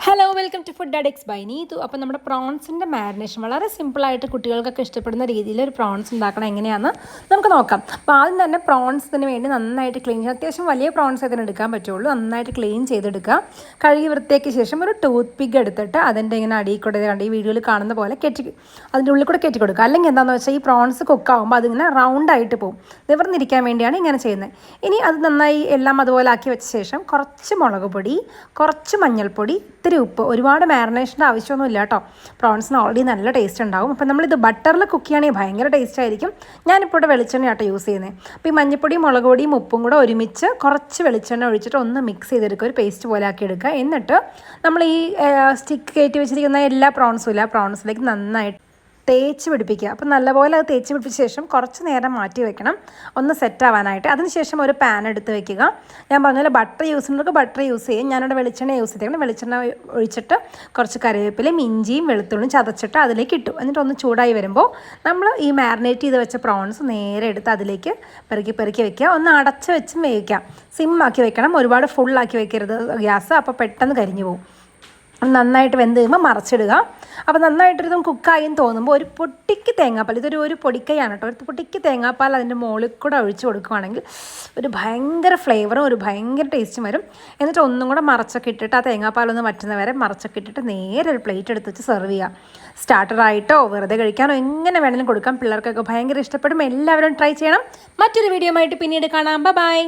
Hello welcome to Food Addicts by Neethu. അപ്പോൾ നമ്മുടെ പ്രോൺസിൻ്റെ marination വളരെ സിമ്പിളായിട്ട് കുട്ടികൾക്കൊക്കെ ഇഷ്ടപ്പെടുന്ന രീതിയിൽ ഒരു പ്രോൺസ് ഉണ്ടാക്കണം എങ്ങനെയാണെന്ന് നമുക്ക് നോക്കാം. അപ്പോൾ ആദ്യം തന്നെ പ്രോൺസിന് വേണ്ടി നന്നായിട്ട് ക്ലീൻ ചെയ്യാം. അത്യാവശ്യം വലിയ പ്രോൺസ് ഇതിന് എടുക്കാൻ പറ്റുള്ളൂ. നന്നായിട്ട് ക്ലീൻ ചെയ്തെടുക്കുക. കഴുകി വൃത്തിയാക്കിയ ശേഷം ഒരു ടൂത്ത് പിക്ക് എടുത്തിട്ട് അതിൻ്റെ ഇങ്ങനെ അടിയിൽ കൂടെ കണ്ട് ഈ വീഡിയോയിൽ കാണുന്ന പോലെ അതിൻ്റെ ഉള്ളിൽ കൂടെ കയറ്റി കൊടുക്കുക. അല്ലെങ്കിൽ എന്താണെന്ന് വെച്ചാൽ ഈ പ്രോൺസ് കുക്കാവുമ്പോൾ അതിങ്ങനെ റൗണ്ടായിട്ട് പോകും. നിവർന്നിരിക്കാൻ വേണ്ടിയാണ് ഇങ്ങനെ ചെയ്യുന്നത്. ഇനി അത് നന്നായി എല്ലാം അതുപോലെ ആക്കി വെച്ച ശേഷം കുറച്ച് മുളക് പൊടി, കുറച്ച് മഞ്ഞൾപ്പൊടി, ഇത്തിരി ഉപ്പ്, ഒരുപാട് മാരിനേഷൻ്റെ ആവശ്യമൊന്നുമില്ല കേട്ടോ. പ്രോൺസിന് ഓൾറെഡി നല്ല ടേസ്റ്റ് ഉണ്ടാവും. അപ്പോൾ നമ്മളിത് ബട്ടറിൽ കുക്ക് ചെയ്യുകയാണെങ്കിൽ ഭയങ്കര ടേസ്റ്റ് ആയിരിക്കും. ഞാനിപ്പോൾ ഇവിടെ വെളിച്ചെണ്ണയാട്ടോ യൂസ് ചെയ്യുന്നത്. അപ്പോൾ ഈ മഞ്ഞൾപ്പൊടിയും മുളക് പൊടിയും ഉപ്പും കൂടെ ഒരുമിച്ച് കുറച്ച് വെളിച്ചെണ്ണ ഒഴിച്ചിട്ട് ഒന്ന് മിക്സ് ചെയ്തെടുക്കുക, ഒരു പേസ്റ്റ് പോലെ ആക്കി എടുക്കുക. എന്നിട്ട് നമ്മൾ ഈ സ്റ്റിക്ക് കയറ്റി വെച്ചിരിക്കുന്ന എല്ലാ പ്രോൺസും ഇല്ല, പ്രോൺസിലേക്ക് നന്നായിട്ട് തേച്ച് പിടിപ്പിക്കുക. അപ്പോൾ നല്ലപോലെ അത് തേച്ച് പിടിപ്പിച്ച ശേഷം കുറച്ച് നേരം മാറ്റി വെക്കണം ഒന്ന് സെറ്റ് ആവാനായിട്ട്. അതിനുശേഷം ഒരു പാൻ എടുത്ത് വെക്കുക. ഞാൻ പറഞ്ഞാൽ ബട്ടർ യൂസ് ചെയ്യുന്നവർക്ക് ബട്ടർ യൂസ് ചെയ്യും. ഞാനിവിടെ വെളിച്ചെണ്ണ യൂസ് ചെയ്തേക്കണം. വെളിച്ചെണ്ണ ഒഴിച്ചിട്ട് കുറച്ച് കറിവേപ്പിലയും ഇഞ്ചിയും വെളുത്തുള്ളിയും ചതച്ചിട്ട് അതിലേക്ക് ഇട്ടു. എന്നിട്ട് ഒന്ന് ചൂടായി വരുമ്പോൾ നമ്മൾ ഈ മാരിനേറ്റ് ചെയ്ത് വെച്ച പ്രോൺസ് നേരെ എടുത്ത് അതിലേക്ക് പെറുക്കി വെക്കുക. ഒന്ന് അടച്ച് വെച്ചും വേവിക്കാം. സിമ്മാക്കി വെക്കണം, ഒരുപാട് ഫുള്ളാക്കി വെക്കരുത് ഗ്യാസ്, അപ്പോൾ പെട്ടെന്ന് കരിഞ്ഞു പോകും. നന്നായിട്ട് വെന്ത് കഴിയുമ്പോൾ മറച്ചിടുക. അപ്പോൾ നന്നായിട്ടിതും കുക്കായും തോന്നുമ്പോൾ ഒരു പൊട്ടിക്ക് തേങ്ങാപ്പാൽ, ഒരു പൊടിക്കൈയാണ് കേട്ടോ, ഒരു പൊട്ടിക്ക് തേങ്ങാപ്പാൽ അതിൻ്റെ മുകളിൽ കൂടെ ഒഴിച്ച് കൊടുക്കുകയാണെങ്കിൽ ഒരു ഭയങ്കര ഫ്ലേവറും ഒരു ഭയങ്കര ടേസ്റ്റും വരും. എന്നിട്ട് ഒന്നും കൂടെ മറച്ചൊക്കെ ഇട്ടിട്ട് ആ തേങ്ങാപ്പാലൊന്ന് വറ്റുന്ന വരെ മറച്ചൊക്കെ ഇട്ടിട്ട് നേരെ ഒരു പ്ലേറ്റ് എടുത്ത് വെച്ച് സെർവ് ചെയ്യുക. സ്റ്റാർട്ടറായിട്ടോ വെറുതെ കഴിക്കാനോ എങ്ങനെ വേണമെങ്കിലും കൊടുക്കാം. പിള്ളേർക്കൊക്കെ ഭയങ്കര ഇഷ്ടപ്പെടും. എല്ലാവരും ട്രൈ ചെയ്യണം. മറ്റൊരു വീഡിയോ ആയിട്ട് പിന്നീട് കാണാം. ബൈ.